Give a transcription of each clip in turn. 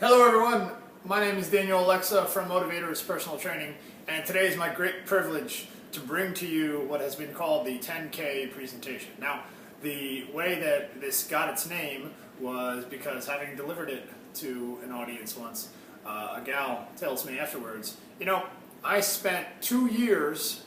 Hello everyone, my name is Daniel Alexa from Motivators Personal Training, and today is my great privilege to bring to you what has been called the 10K presentation. Now, the way that this got its name was because, having delivered it to an audience once, a gal tells me afterwards, you know, I spent 2 years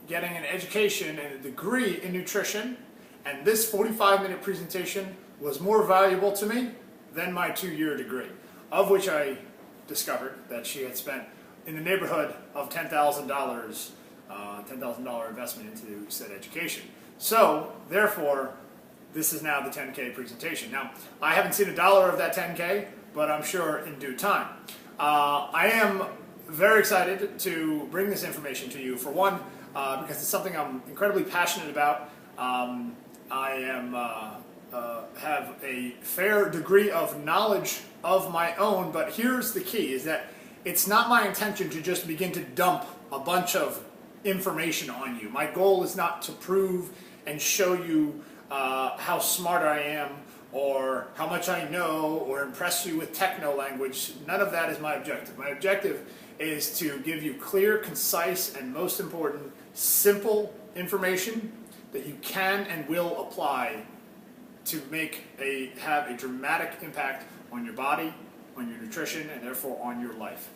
getting an education and a degree in nutrition, and this 45-minute presentation was more valuable to me than my 2-year degree, of which I discovered that she had spent in the neighborhood of $10,000 $10,000 investment into said education. So, therefore, this is now the 10K presentation. Now, I haven't seen a dollar of that 10K, but I'm sure in due time. I am very excited to bring this information to you, for one, because it's something I'm incredibly passionate about. Have a fair degree of knowledge of my own, but here's the key, is that it's not my intention to just begin to dump a bunch of information on you. My goal is not to prove and show you how smart I am or how much I know or impress you with techno language. None of that is my objective. My objective is to give you clear, concise, and most important, simple information that you can and will apply to have a dramatic impact on your body, on your nutrition, and therefore on your life.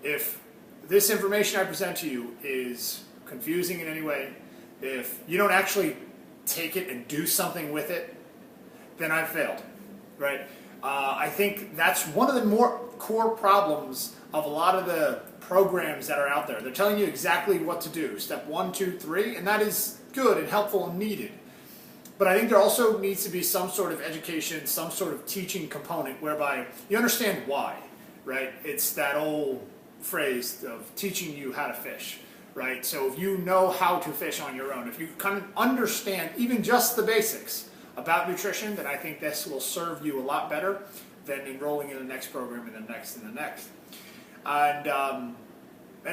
If this information I present to you is confusing in any way, if you don't actually take it and do something with it, then I've failed, right? I think that's one of the more core problems of a lot of the programs that are out there. They're telling you exactly what to do, step 1, 2, 3, and that is good and helpful and needed. But I think there also needs to be some sort of education, some sort of teaching component whereby you understand why, right? It's that old phrase of teaching you how to fish, right? So if you know how to fish on your own, if you kind of understand even just the basics about nutrition, then I think this will serve you a lot better than enrolling in the next program and the next and the next. And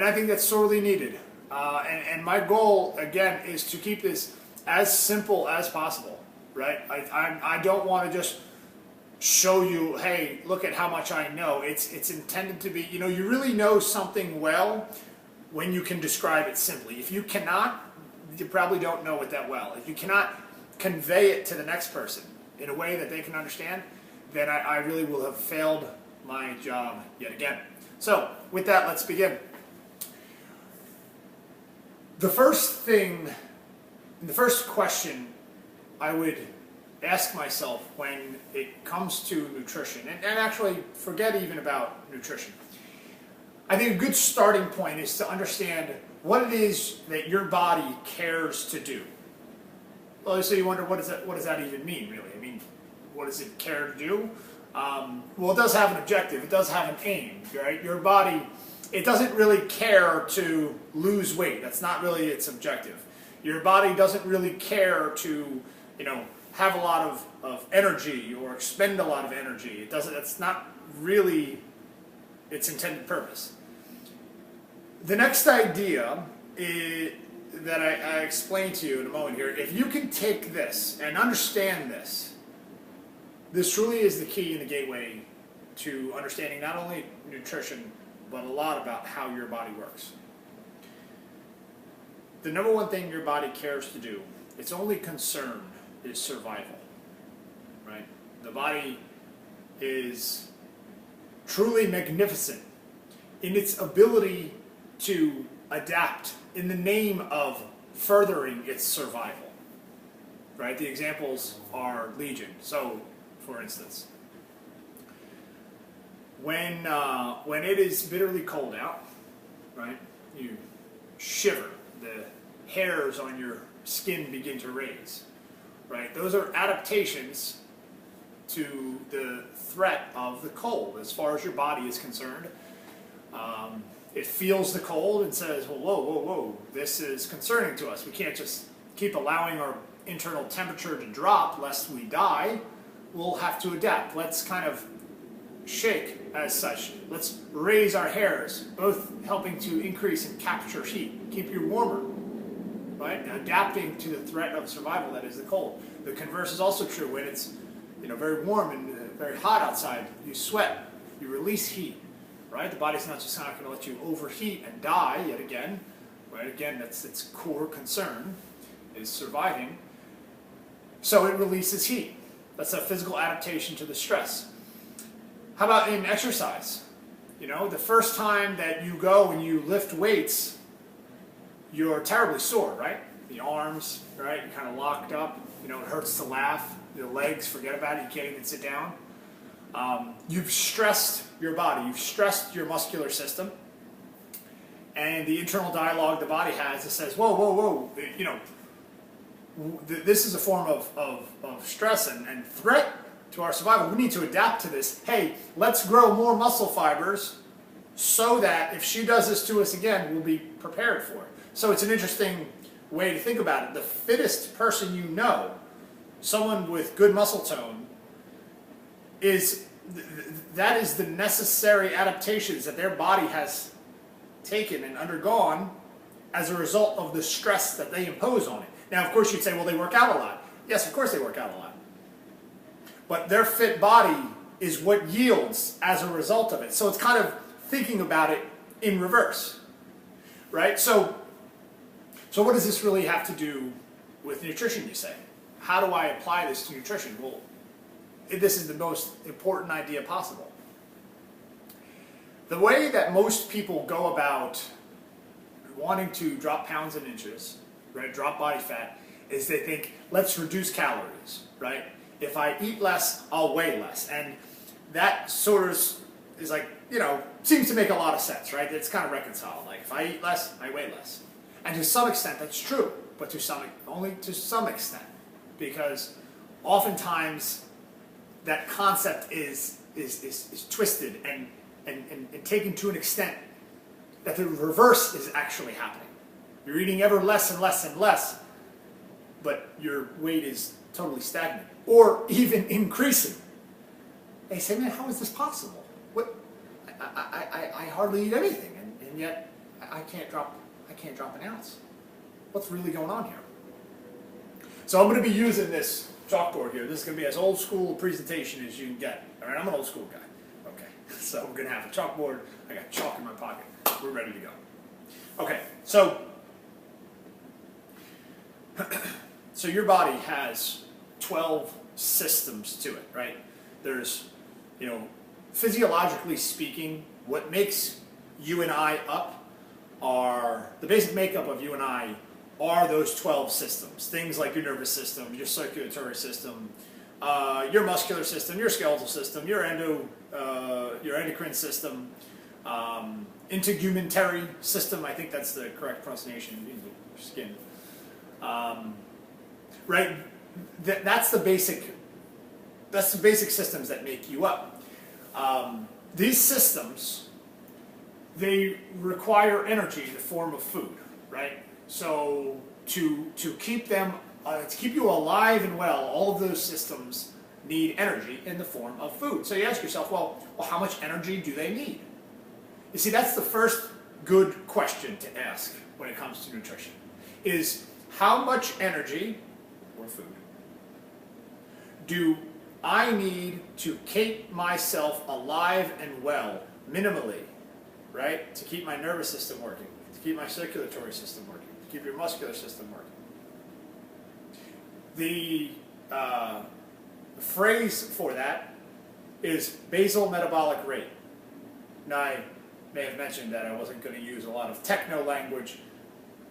I think that's sorely needed. And my goal, again, is to keep this as simple as possible, right? I don't want to just show you, hey, look at how much I know. It's intended to be, you really know something well when you can describe it simply. If you cannot, you probably don't know it that well. If you cannot convey it to the next person in a way that they can understand, then I really will have failed my job yet again. So, with that, let's begin. The first question I would ask myself when it comes to nutrition, and actually forget even about nutrition, I think a good starting point is to understand what it is that your body cares to do. Well, so you wonder, what does that even mean, really? I mean, what does it care to do? Well, it does have an objective. It does have an aim, right? Your body, it doesn't really care to lose weight. That's not really its objective. Your body doesn't really care to, have a lot of energy or expend a lot of energy. That's not really its intended purpose. The next idea that I explain to you in a moment here, if you can take this and understand this, this truly is the key and the gateway to understanding not only nutrition, but a lot about how your body works. The number one thing your body cares to do, its only concern, is survival, right? The body is truly magnificent in its ability to adapt in the name of furthering its survival, right? The examples are legion. So, for instance, when it is bitterly cold out, right, you shiver. The hairs on your skin begin to raise, right? Those are adaptations to the threat of the cold as far as your body is concerned. It feels the cold and says, well, whoa, whoa, whoa, this is concerning to us. We can't just keep allowing our internal temperature to drop lest we die. We'll have to adapt. Let's kind of shake as such. Let's raise our hairs, both helping to increase and capture heat, keep you warmer, right? Adapting to the threat of survival that is the cold. The converse is also true. When it's very warm and very hot outside, you sweat. You release heat, right? The body's not just not going to let you overheat and die yet again, right? Again, that's its core concern, is surviving. So it releases heat. That's a physical adaptation to the stress. How about in exercise? You know, the first time that you go and you lift weights, you're terribly sore, right? The arms, right? You're kind of locked up. You know, it hurts to laugh. Your legs, forget about it. You can't even sit down. You've stressed your body. You've stressed your muscular system. And the internal dialogue the body has that says, whoa, whoa, whoa, you know, this is a form of stress and threat to our survival. We need to adapt to this. Hey, let's grow more muscle fibers so that if she does this to us again, we'll be prepared for it. So it's an interesting way to think about it. The fittest person you know, someone with good muscle tone, that is the necessary adaptations that their body has taken and undergone as a result of the stress that they impose on it. Now, of course, you'd say, well, they work out a lot. Yes, of course they work out a lot. But their fit body is what yields as a result of it. So it's kind of thinking about it in reverse, right? So what does this really have to do with nutrition, you say? How do I apply this to nutrition? Well, this is the most important idea possible. The way that most people go about wanting to drop pounds and inches, right, drop body fat, is they think, let's reduce calories, right? If I eat less, I'll weigh less. And that sort of is like, you know, seems to make a lot of sense, right? It's kind of reconciled. Like, if I eat less, I weigh less. And to some extent, that's true, but only to some extent. Because oftentimes, that concept is twisted and taken to an extent that the reverse is actually happening. You're eating ever less and less and less, but your weight is totally stagnant, or even increasing. They say, man, how is this possible? What? I hardly eat anything, and yet I can't drop an ounce. What's really going on here? So I'm going to be using this chalkboard here. This is going to be as old school a presentation as you can get. All right, I'm an old school guy. Okay, so we're going to have a chalkboard. I got chalk in my pocket. We're ready to go. Okay, so your body has 12 systems to it, right? There's, you know, physiologically speaking, what makes you and I up are, the basic makeup of you and I are those 12 systems. Things like your nervous system, your circulatory system, your muscular system, your skeletal system, your endocrine system, integumentary system, I think that's the correct pronunciation, your skin. Right? That's the basic systems that make you up. These systems, they require energy in the form of food, right? So to keep them, to keep you alive and well, all of those systems need energy in the form of food. So you ask yourself, well, how much energy do they need? You see, that's the first good question to ask when it comes to nutrition, is how much energy, or food, do I need to keep myself alive and well, minimally, right? To keep my nervous system working, to keep my circulatory system working, to keep your muscular system working. The phrase for that is basal metabolic rate. Now, I may have mentioned that I wasn't going to use a lot of techno language.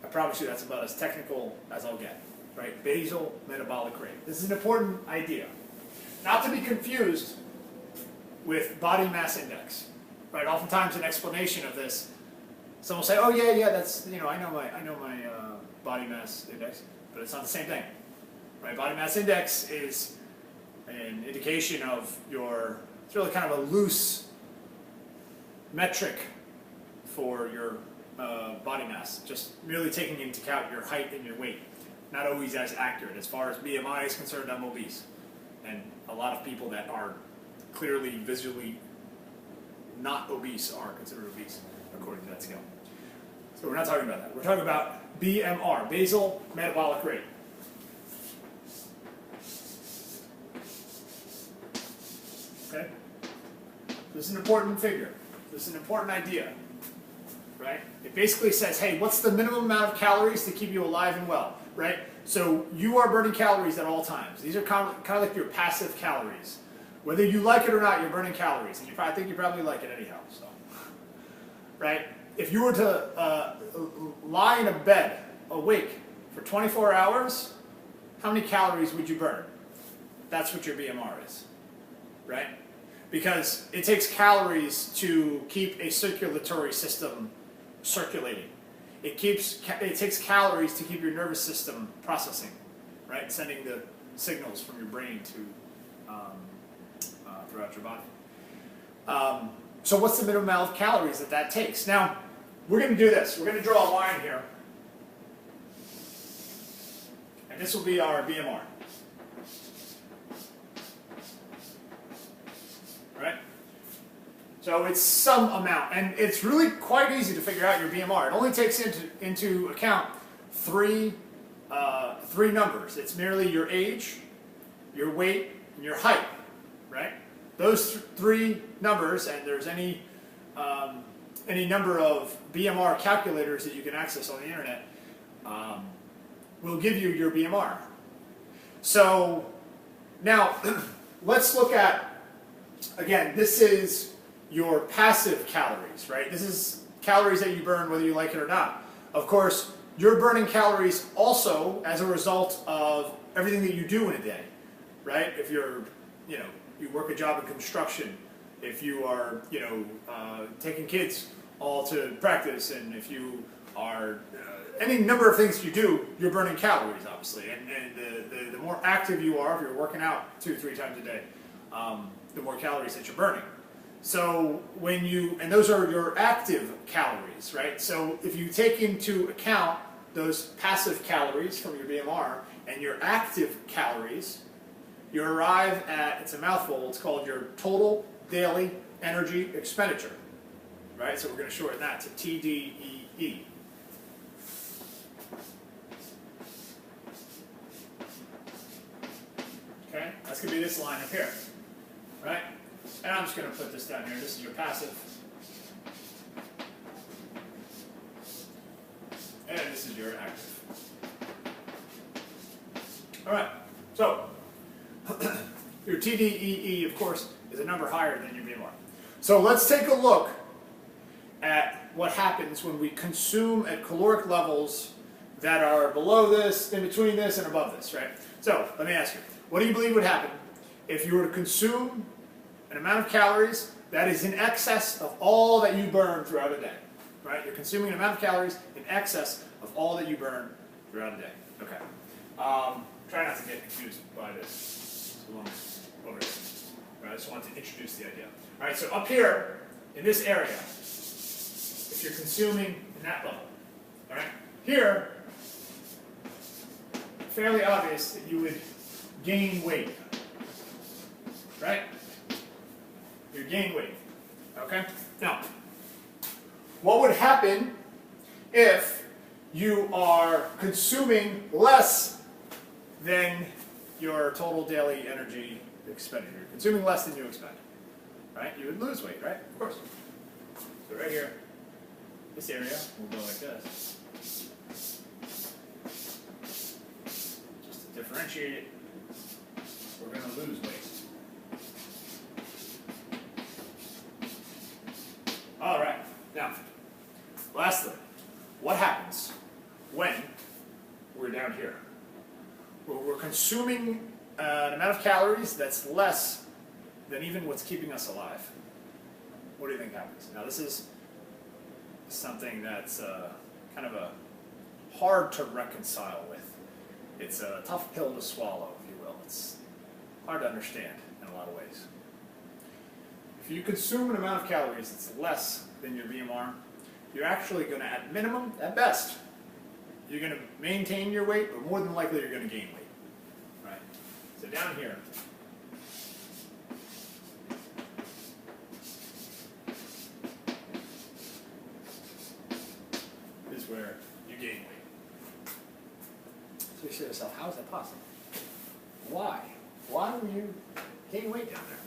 I promise you that's about as technical as I'll get, right? Basal metabolic rate. This is an important idea. Not to be confused with body mass index, right? Oftentimes an explanation of this, someone will say, oh yeah, that's, you know, I know my body mass index, but it's not the same thing, right? Body mass index is an indication of it's really kind of a loose metric for your body mass, just merely taking into account your height and your weight. Not always as accurate. As far as BMI is concerned, I'm obese. And a lot of people that are clearly visually not obese are considered obese, according to that scale. So we're not talking about that. We're talking about BMR, basal metabolic rate. Okay? This is an important figure. This is an important idea, right? It basically says, hey, what's the minimum amount of calories to keep you alive and well, right? So you are burning calories at all times. These are kind of like your passive calories. Whether you like it or not, you're burning calories, and I think you probably like it anyhow. So, right? If you were to lie in a bed awake for 24 hours, how many calories would you burn? That's what your BMR is, right? Because it takes calories to keep a circulatory system circulating. It takes calories to keep your nervous system processing, right? Sending the signals from your brain to throughout your body. So what's the minimum amount of calories that takes? Now, we're going to do this. We're going to draw a line here. And this will be our BMR. Right? So it's some amount, and it's really quite easy to figure out your BMR. It only takes into account three numbers. It's merely your age, your weight, and your height, right? Those three numbers, and there's any number of BMR calculators that you can access on the internet, will give you your BMR. So now let's look at, again, this is your passive calories, right? This is calories that you burn whether you like it or not. Of course, you're burning calories also as a result of everything that you do in a day, right? If you're, you work a job in construction, if you are, taking kids all to practice, and if you are, any number of things you do, you're burning calories, obviously. And the more active you are, if you're working out 2-3 times a day, the more calories that you're burning. So and those are your active calories, right? So if you take into account those passive calories from your BMR and your active calories, you arrive at, it's a mouthful, it's called your total daily energy expenditure, right? So we're going to shorten that to TDEE. Okay, that's going to be this line up here, right? And I'm just going to put this down here. This is your passive. And this is your active. All right, so your TDEE, of course, is a number higher than your BMR. So let's take a look at what happens when we consume at caloric levels that are below this, in between this, and above this, right? So let me ask you, what do you believe would happen if you were to consume an amount of calories that is in excess of all that you burn throughout a day, right? You're consuming an amount of calories in excess of all that you burn throughout a day. Okay. Try not to get confused by this. Over here. Right, I just wanted to introduce the idea. All right, so up here in this area, if you're consuming in that level, all right, here, fairly obvious that you would gain weight, right? You gain weight, okay? Now, what would happen if you are consuming less than your total daily energy expenditure? You're consuming less than you expend, right? You would lose weight, right? Of course. So right here, this area will go like this. Just to differentiate it, we're going to lose weight. All right. Now, lastly, what happens when we're down here? We're consuming an amount of calories that's less than even what's keeping us alive. What do you think happens? Now, this is something that's kind of hard to reconcile with. It's a tough pill to swallow, if you will. It's hard to understand in a lot of ways. If you consume an amount of calories that's less than your BMR, you're actually going to, at minimum, at best, you're going to maintain your weight, but more than likely you're going to gain weight. Right? So down here, is where you gain weight. So you say to yourself, how is that possible? Why? Why will you gain weight down there?